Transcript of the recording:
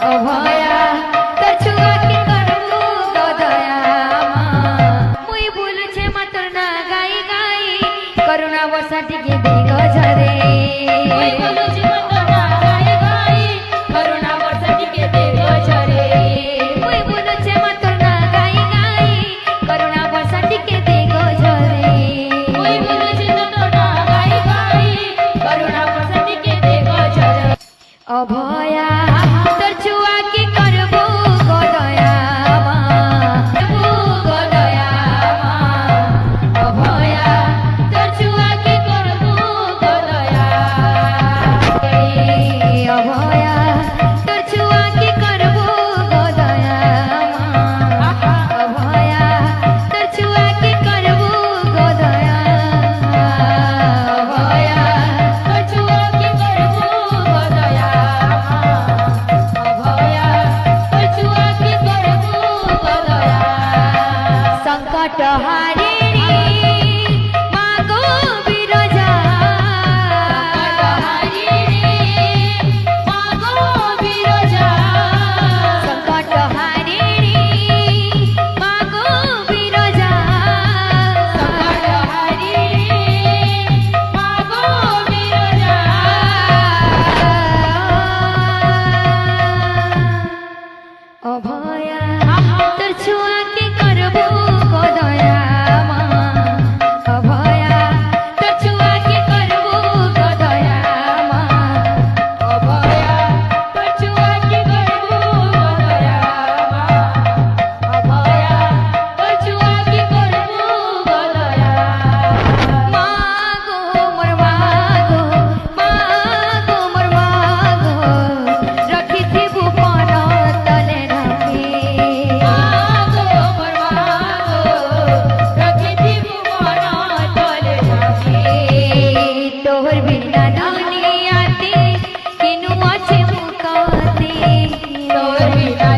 অভয়া তোর ছুয়া কি করবো গো দয়া মুই বলছে মাতর না গাই গাই করুণা বর্ষা টিকে দিগ ঝরে মুই বলছে মাতর না গাই গাই করুণা বর্ষা টিকে দিগ ঝরে মুই বলছে মাতর না গাই গাই করুণা বর্ষা টিকে দিগ ঝরে মুই বলছে মাতর না গাই গাই করুণা বর্ষা টিকে দিগ ঝরে অভয়া তোর ছুয়া কি করবো গো দয়া গো দয়া অভয়া তোর ছুয়া কি করবো গো দয়া অভয়া তোর ছুয়া কি করবো গো দয়া অভয়া তোর ছুয়া কি করবো গো দয়া অভয়া তোর ছুয়া কি করবো গো দয়া অভয়া তোর ছুয়া কি করবো গো দয়া সংকট হারে রে মা গো বিরজা সংকট হারে রে মা গো বিরজা সংকট হারে রে মা গো বিরজা সংকট হারে রে মা গো বিরজা অভয়া তোর ছুয়া কি করবো গো দয়া অভয়া তোর ছুয়া কি করবো গো দয়া অভয়া তোর ছুয়া কি করবো গো দয়া অভয়া তোর ছুয়া কি করবো গো দয়া মা গো মোর মা গো মোর মা গো রাখিথিবু পন তলে রাখি মা গো মোর মা গো রাখিথিবু পন তলে রাখি তোর বিনা দুনিয়াতে কিনু আছে মুকাতে তোর বিনা